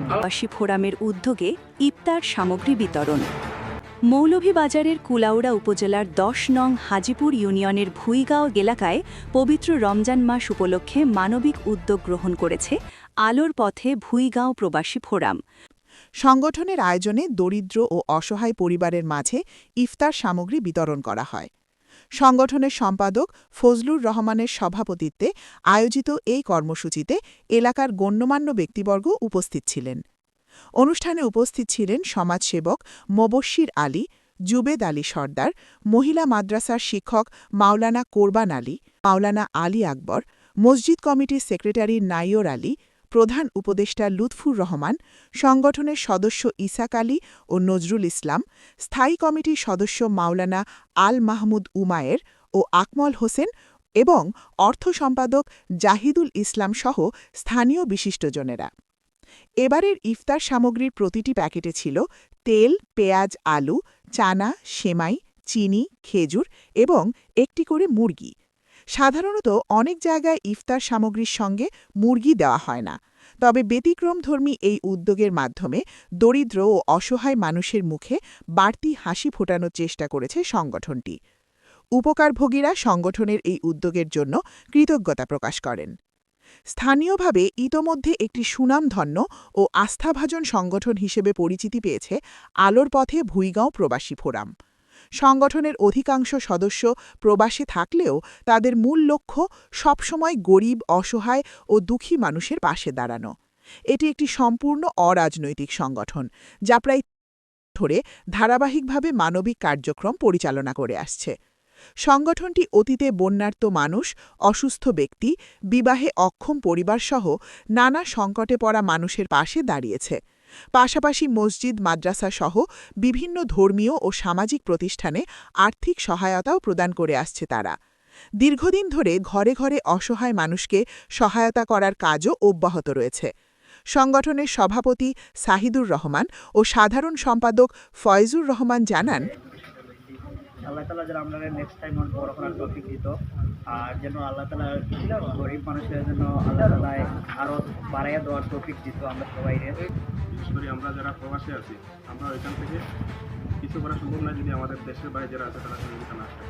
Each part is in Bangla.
প্রবাসী ফোরামের উদ্যোগে ইফতার সামগ্রী বিতরণ। মৌলভীবাজারের কুলাউড়া উপজেলার ১০ নং হাজিপুর ইউনিয়নের ভুইগাঁও এলাকায় পবিত্র রমজান মাস উপলক্ষে মানবিক উদ্যোগ গ্রহণ করেছে আলোর পথে ভুইগাঁও প্রবাসী ফোরাম। সংগঠনের আয়োজনে দরিদ্র ও অসহায় পরিবারের মাঝে ইফতার সামগ্রী বিতরণ করা হয়। সংগঠনের সম্পাদক ফজলুর রহমানের সভাপতিত্বে আয়োজিত এই কর্মসূচিতে এলাকার গণ্যমান্য ব্যক্তিবর্গ উপস্থিত ছিলেন। অনুষ্ঠানে উপস্থিত ছিলেন সমাজসেবক মোবশ্বির আলী, জুবেদ আলী সর্দার, মহিলা মাদ্রাসার শিক্ষক মাওলানা কোরবান আলী, মাওলানা আলী আকবর, মসজিদ কমিটির সেক্রেটারি নাইয়র আলী, প্রধান উপদেষ্টা লুৎফুর রহমান, সংগঠনের সদস্য ইসাক আলী ও নজরুল ইসলাম, স্থায়ী কমিটির সদস্য মাওলানা আল মাহমুদ উমায়ের ও আকমল হোসেন এবং অর্থ সম্পাদক জাহিদুল ইসলাম সহ স্থানীয় বিশিষ্টজনেরা। এবারের ইফতার সামগ্রীর প্রতিটি প্যাকেটে ছিল তেল, পেঁয়াজ, আলু, চানা, সেমাই, চিনি, খেজুর এবং একটি করে মুরগি। সাধারণত অনেক জায়গায় ইফতার সামগ্রীর সঙ্গে মুরগি দেওয়া হয় না, তবে ব্যতিক্রমধর্মী এই উদ্যোগের মাধ্যমে দরিদ্র ও অসহায় মানুষের মুখে বাড়তি হাসি ফোটানোর চেষ্টা করেছে সংগঠনটি। উপকারভোগীরা সংগঠনের এই উদ্যোগের জন্য কৃতজ্ঞতা প্রকাশ করেন। স্থানীয়ভাবে ইতোমধ্যে একটি সুনামধন্য ও আস্থাভাজন সংগঠন হিসেবে পরিচিতি পেয়েছে আলোর পথে ভুইগাঁও প্রবাসী ফোরাম। সংগঠনের অধিকাংশ সদস্য প্রবাসে থাকলেও তাদের মূল লক্ষ্য সবসময় গরিব, অসহায় ও দুঃখী মানুষের পাশে দাঁড়ানো। এটি একটি সম্পূর্ণ অরাজনৈতিক সংগঠন যা প্রায় ধরে ধারাবাহিকভাবে মানবিক কার্যক্রম পরিচালনা করে আসছে। সংগঠনটি অতীতে বন্যার্ত মানুষ, অসুস্থ ব্যক্তি, বিবাহে অক্ষম পরিবারসহ নানা সংকটে পড়া মানুষের পাশে দাঁড়িয়েছে। পাশাপাশি মসজিদ, মাদ্রাসাসহ বিভিন্ন ধর্মীয় ও সামাজিক প্রতিষ্ঠানে আর্থিক সহায়তাও প্রদান করে আসছে তারা। দীর্ঘদিন ধরে ঘরে ঘরে অসহায় মানুষকে সহায়তা করার কাজও অব্যাহত রয়েছে। সংগঠনের সভাপতি সাহিদুর রহমান ও সাধারণ সম্পাদক ফয়জুর রহমান জানান, আল্লাহ তালা যেন আমরা নেক্সট টাইম বড় করার তৌফিক দিত, আর যেন আল্লাহ তালা গরিব মানুষের জন্য আল্লাহ তালায় আরও বাড়াইয়া দেওয়ার তৌফিক দিত আমরা সবাই। বিশেষ করে আমরা যারা প্রবাসে আছি, আমরা ওইখান থেকে কিছু করা সম্ভব নয় যদি আমাদের দেশের বাইরে যারা আছে তারা সহযোগিতা না আসে।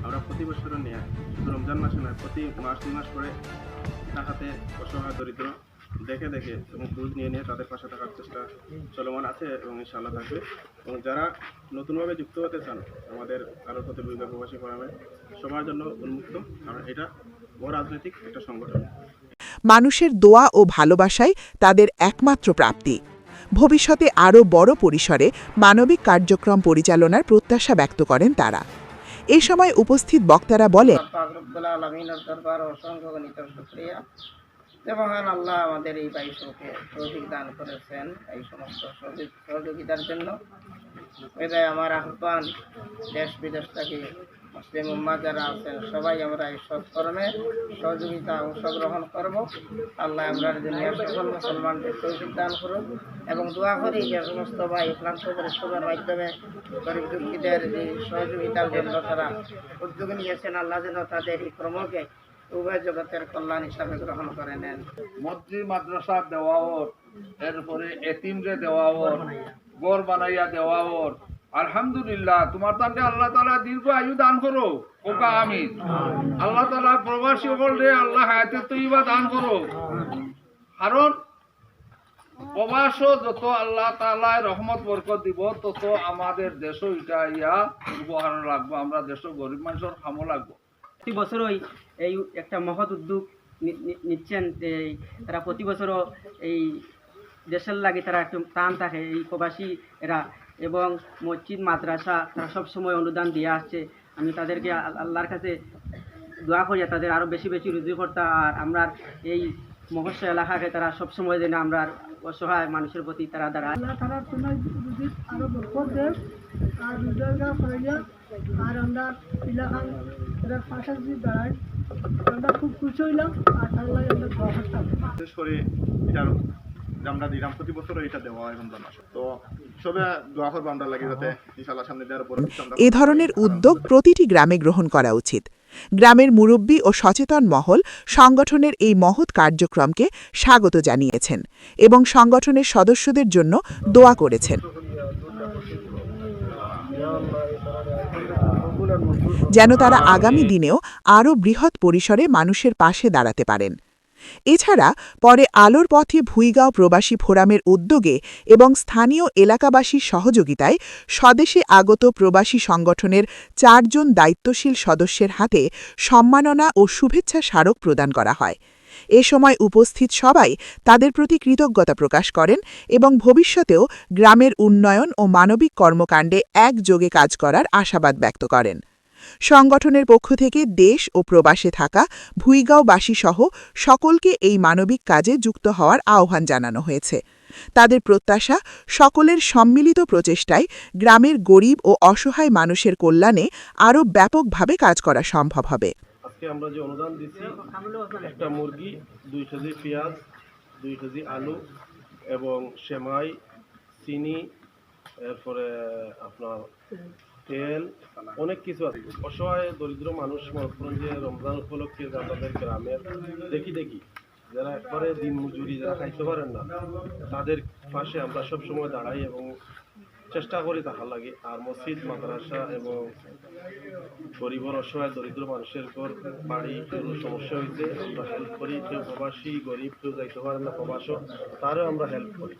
আমরা প্রতি বছর নিয়ে শুধু রমজান মাসে নয়, প্রতি মাস 2 মাস করে টাকাতে অসহায় দরিদ্র দেখে দেখে এবং খোঁজ নিয়ে নিয়ে তাদের পাশে থাকার চেষ্টা চলমান আছে এবং ইনশাআল্লাহ থাকবে। এবং যারা নতুনভাবে যুক্ত হতে চান আমাদের আলোর পথে ভুইগাঁও প্রবাসী ফোরামে, সবার জন্য উন্মুক্ত, কারণ এটা অরাজনৈতিক একটা সংগঠন। মানুষের দোয়া ও ভালোবাসাই তাদের একমাত্র প্রাপ্তি। ভবিষ্যতে আরও বড় পরিসরে মানবিক কার্যক্রম পরিচালনার প্রত্যাশা ব্যক্ত করেন তারা। এ সময় উপস্থিত বক্তারা বলেন, মহান আল্লাহ আমাদের এই বাইশকে তৌফিক দান করেছেন এই সমস্ত সহযোগিতার জন্য। এটাই আমার আহ্বান, দেশ বিদেশ থেকে মুসলিম উম্মাহ যারা আছেন সবাই আমরা এই সৎকর্মে সহযোগিতা অংশগ্রহণ করব। আল্লাহ আমরা দুনিয়ার সকল মুসলমানদের তৌফিক দান করুন এবং দোয়া করি যে সমস্ত ভাই ক্লান্ত পরিশ্রমের মাধ্যমে গরিব দুঃখীদের যে সহযোগিতার জন্য তারা উদ্যোগ নিয়েছেন, আল্লাহ যেন তাদের এই কর্মকে উভয় জগতের কল্যাণ হিসাবে গ্রহণ করে নেন। মসজিদ মাদ্রাসা দেওয়াওর, এরপরে এতিমরে দেওয়াওর, গড় বানাইয়া দেওয়াওর। আলহামদুলিল্লাহ, তোমার তাকে আল্লাহ তাআলা দীর্ঘ আয়ু দান করো, ওকা আমিন। আল্লাহ তাআলা প্রবাসী সকলরে আল্লাহ হায়াতে তৈয়বা দান করো, কারণ প্রবাস যত আল্লাহ তাআলা রহমত বরকত দিব তত আমাদের দেশও এটা ইয়া উপহার লাগবো, আমরা দেশও গরিব মানুষের খামো লাগবো। প্রতি বছরই এই একটা মহৎ উদ্যোগ নিচ্ছেন, তারা প্রতি বছরও এই দেশের লাগে তারা একটু প্রাণ থাকে এই প্রবাসী এরা, এবং মসজিদ মাদ্রাসা তারা সবসময় অনুদান দিয়ে আসছে। আমি তাদেরকে আল্লাহর কাছে দোয়া করি তাদের আরও বেশি বেশি রুজু করতে, আর আমরা এই মহস্য এলাকাকে তারা সবসময় যেন আমরা অসহায় মানুষের প্রতি তারা দাঁড়ায়। আল্লাহ তারা তোমার আরও বরকত দেন আর রোজগার করাইয়া, আর আমরা এলাকায় তারা পাশাপাশি দাঁড়াই, আমরা খুব খুশি হইলাম আর আল্লাহ আমরা দোয়া করতাম। বিশেষ করে এটার আমরা দিলাম প্রতি বছর এটা দেওয়া হয় রমজান মাসে, তো সবে দোয়া করবো আমরা লাগে যাতে ইনশাআল্লাহ সামনে দেওয়ার পরে এ ধরনের উদ্যোগ প্রতিটি গ্রামে গ্রহণ করা উচিত। গ্রামের মুরব্বী ও সচেতন মহল সংগঠনের এই মহৎ কার্যক্রমকে স্বাগত জানিয়েছেন এবং সংগঠনের সদস্যদের জন্য দোয়া করেছেন যেন তারা আগামী দিনেও আরও বৃহৎ পরিসরে মানুষের পাশে দাঁড়াতে পারেন। এছাড়া পরে আলোর পথে ভুইগাঁও প্রবাসী ফোরামের উদ্যোগে এবং স্থানীয় এলাকাবাসীর সহযোগিতায় স্বদেশে আগত প্রবাসী সংগঠনের ৪ জন দায়িত্বশীল সদস্যের হাতে সম্মাননা ও শুভেচ্ছা স্মারক প্রদান করা হয়। এ সময় উপস্থিত সবাই তাদের প্রতি কৃতজ্ঞতা প্রকাশ করেন এবং ভবিষ্যতেও গ্রামের উন্নয়ন ও মানবিক কর্মকাণ্ডে একযোগে কাজ করার আশাবাদ ব্যক্ত করেন। সংগঠনের পক্ষ থেকে দেশ ও প্রবাসে থাকা ভুইগাঁওবাসী সহ সকলকে এই মানবিক কাজে যুক্ত হওয়ার আহ্বান জানানো হয়েছে। তাদের প্রত্যাশা, সকলের সম্মিলিত প্রচেষ্টায় গ্রামের গরিব ও অসহায় মানুষের কল্যাণে আরও ব্যাপকভাবে কাজ করা সম্ভব হবে। আজকে আমরা যে অনুদান দিচ্ছি, একটা মুরগি, 2 কেজি পেঁয়াজ, 2 কেজি আলু এবং সেমাই, চিনি, এরপরে আপনার তেল, অনেক কিছু আছে। অসহায় দরিদ্র মানুষ মনে করেন যে রমজান উপলক্ষে আমাদের গ্রামের দেখি যারা একবারে দিন মজুরি যারা খাইতে পারেন না, তাদের পাশে আমরা সবসময় দাঁড়াই এবং চেষ্টা করি থাকার লাগে। আর মসজিদ, মাদ্রাসা এবং গরিবর অসহায় দরিদ্র মানুষের ঘর বাড়ি কোনো সমস্যা হয়েছে আমরা হেল্প করি। কেউ প্রবাসী, গরিব, কেউ যাইতে পারেন না প্রবাসও, তারও আমরা হেল্প করি।